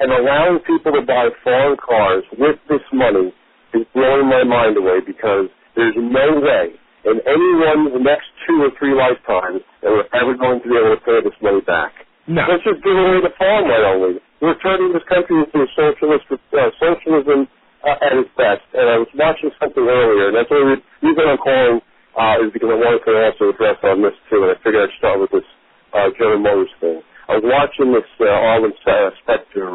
and allowing people to buy foreign cars with this money is blowing my mind away, because there's no way in any one of the next 2 or 3 lifetimes that we're ever going to be able to pay this money back. No. Let's just give away the farm right only. We're turning this country into a socialism at its best. And I was watching something earlier, and that's the only reason I'm calling is because I wanted to also address on this too, and I figured I'd start with this General Motors thing. I was watching this Arlen Specter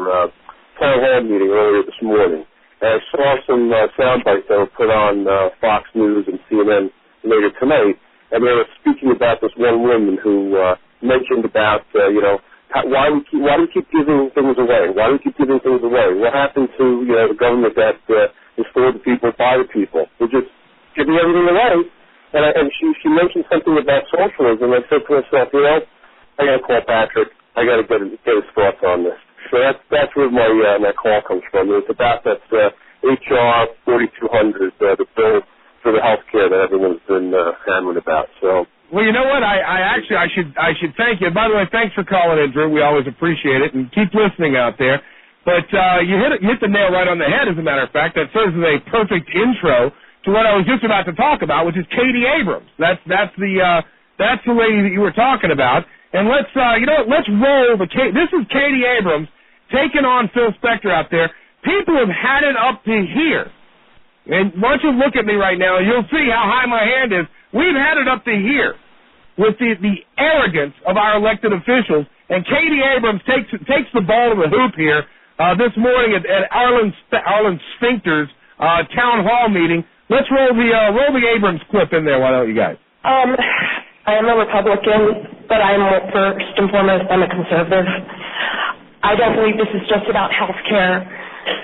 town hall meeting earlier this morning, and I saw some sound bites that were put on Fox News and CNN later tonight, and they were speaking about this one woman who mentioned about, why do we keep giving things away? Why do we keep giving things away? What happened to, the government that is for the people, by the people? We're just giving everything away. And she mentioned something about socialism, and I said to myself, I got to call Patrick. I got to get his thoughts on this. So that's where my call comes from. It's about that HR 4200, the bill for the health care that everyone's been hammering about. So. Well, you know what? I should thank you. By the way, thanks for calling in, Drew. We always appreciate it, and keep listening out there. But you hit the nail right on the head, as a matter of fact. That serves as a perfect intro to what I was just about to talk about, which is Katy Abrams. That's the lady that you were talking about. And let's let's roll the this is Katy Abrams taking on Phil Spector out there. People have had it up to here. And why don't you look at me right now, and you'll see how high my hand is. We've had it up to here with the arrogance of our elected officials, and Katy Abrams takes the ball to the hoop here this morning at Arlen Specter's town hall meeting. Let's roll the Abrams clip in there. Why don't you guys? I am a Republican, but first and foremost, I'm a conservative. I don't believe this is just about health care.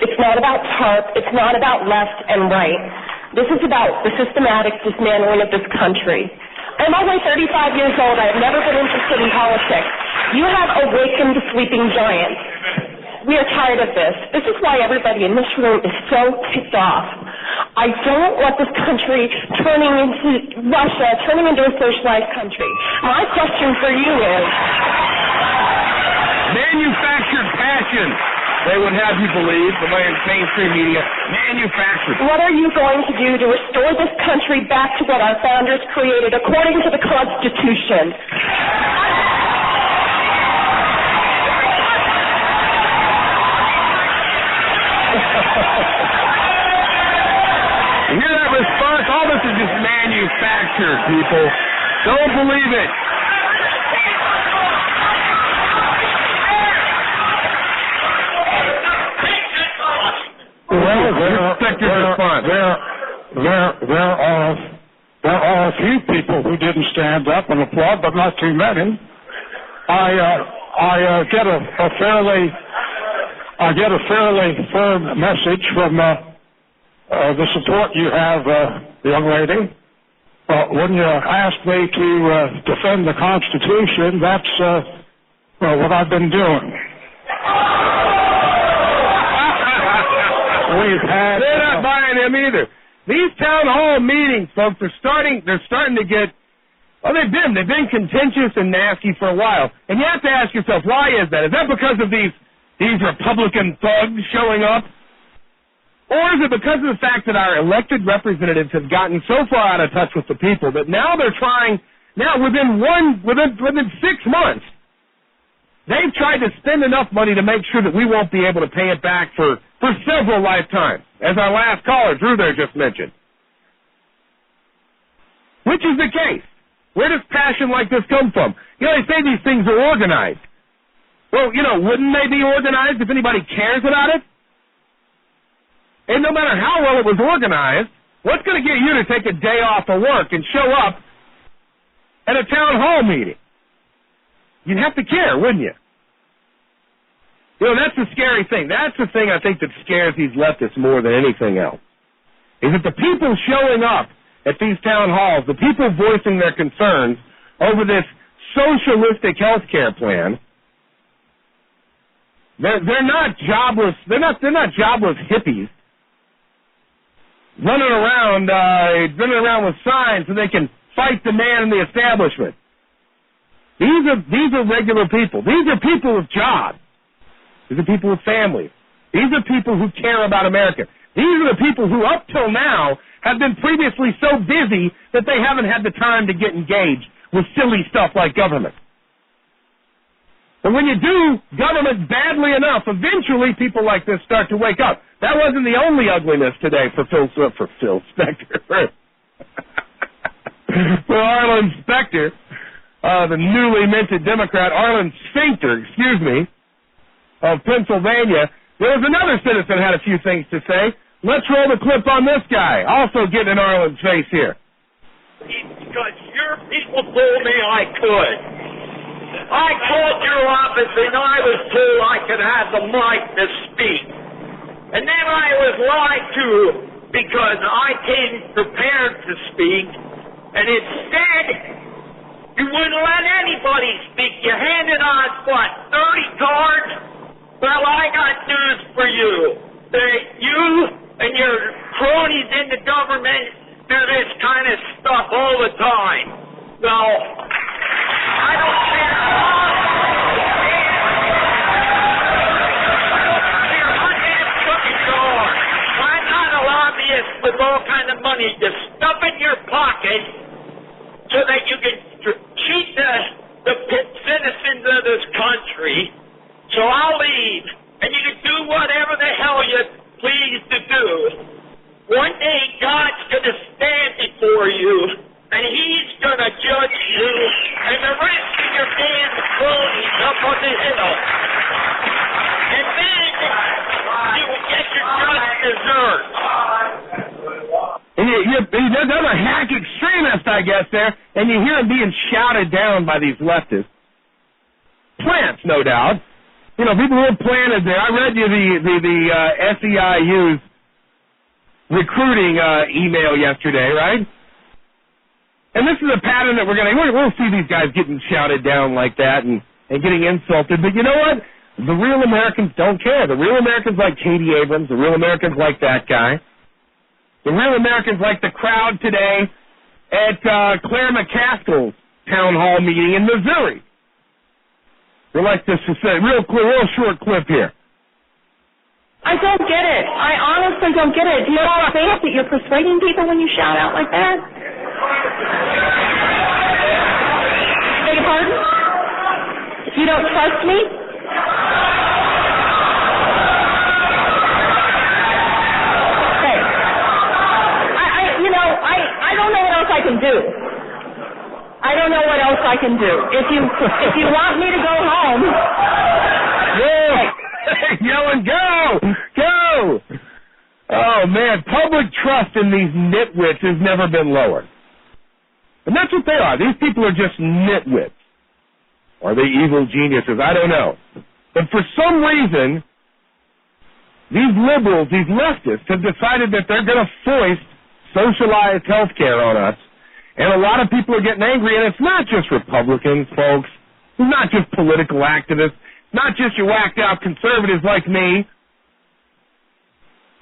It's not about TARP. It's not about left and right. This is about the systematic dismantling of this country. I'm only 35 years old. I have never been interested in politics. You have awakened sleeping giants. We are tired of this. This is why everybody in this room is so ticked off. I don't want this country turning into Russia, turning into a socialized country. My question for you is... Manufactured passion, they would have you believe, the mainstream media, manufactured. What are you going to do to restore this country back to what our founders created according to the Constitution? You hear that response? All this is just manufactured, people. Don't believe it. Well, there are a few people who didn't stand up and applaud, but not too many. I get a fairly firm message from the support you have, young lady. When you asked me to defend the Constitution, that's what I've been doing. They're not buying him either. These town hall meetings, folks, they're starting to get, they've been contentious and nasty for a while. And you have to ask yourself, why is that? Is that because of these Republican thugs showing up? Or is it because of the fact that our elected representatives have gotten so far out of touch with the people that now they're trying, within 6 months, they've tried to spend enough money to make sure that we won't be able to pay it back for several lifetimes, as our last caller, Drew, there just mentioned. Which is the case? Where does passion like this come from? They say these things are organized. Well, wouldn't they be organized if anybody cares about it? And no matter how well it was organized, what's going to get you to take a day off of work and show up at a town hall meeting? You'd have to care, wouldn't you? That's the scary thing. That's the thing I think that scares these leftists more than anything else, is that the people showing up at these town halls, the people voicing their concerns over this socialistic health care plan, they're not jobless. They're not jobless hippies running around with signs so they can fight the man in the establishment. These are regular people. These are people with jobs. These are people with families. These are people who care about America. These are the people who, up till now, have been previously so busy that they haven't had the time to get engaged with silly stuff like government. And when you do government badly enough, eventually people like this start to wake up. That wasn't the only ugliness today for Phil Specter. For Arlen Specter, the newly minted Democrat, Arlen Specter, of Pennsylvania. There was another citizen who had a few things to say. Let's roll the clip on this guy, also getting in Arlen's face here. Because your people told me I could. I called your office and I was told I could have the mic to speak. And then I was lied to because I came prepared to speak, and instead you wouldn't let anybody speak. You handed out, 30 cards? Well, I got news for you. You and your cronies in the government do this kind of stuff all the time. Now, I don't care. I'm not a lobbyist with all kind of money to stuff in your pocket so that you can cheat the citizens of this country. So I'll leave, and you can do whatever the hell you please to do. One day God's going to stand before you, and He's going to judge you and the rest of your damn cronies up on the hill. And then you will get your just desserts. He's another hack extremist, I guess, there, and you hear him being shouted down by these leftists. Plants, no doubt. You know, people who are planted there. I read you the SEIU's recruiting email yesterday, right? And this is a pattern that we'll see these guys getting shouted down like that and getting insulted. But you know what? The real Americans don't care. The real Americans like Katy Abrams. The real Americans like that guy. The real Americans like the crowd today at Claire McCaskill's town hall meeting in Missouri. We like this to say, real short clip here. I don't get it. I honestly don't get it. Do you think that you're persuading people when you shout out like that? Beg your pardon? You don't trust me? Hey. I don't know what else I can do. I don't know what else I can do. If you want me to go home, yelling, go! Oh man, public trust in these nitwits has never been lower, and that's what they are. These people are just nitwits. Are they evil geniuses? I don't know. But for some reason, these liberals, these leftists, have decided that they're going to foist socialized health care on us. And a lot of people are getting angry, and it's not just Republicans, folks. It's not just political activists. Not just your whacked-out conservatives like me.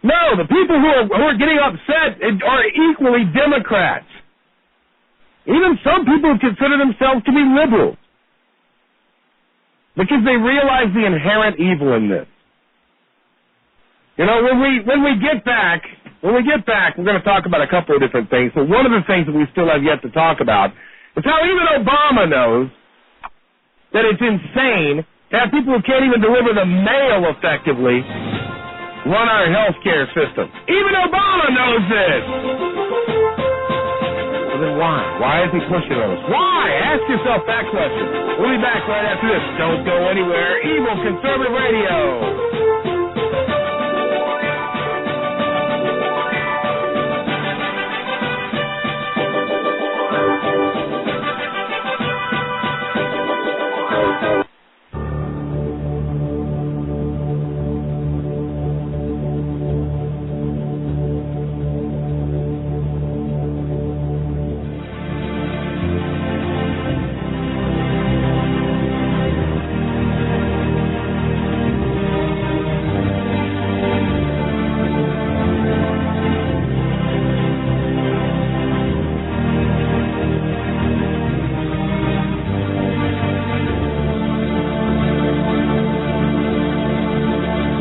No, the people who are getting upset are equally Democrats. Even some people consider themselves to be liberals. Because they realize the inherent evil in this. You know, when we get back, we're going to talk about a couple of different things. But one of the things that we still have yet to talk about is how even Obama knows that it's insane to have people who can't even deliver the mail effectively run our health care system. Even Obama knows this. Well, then why? Why is he pushing on us? Why? Ask yourself that question. We'll be back right after this. Don't go anywhere. Evil Conservative Radio.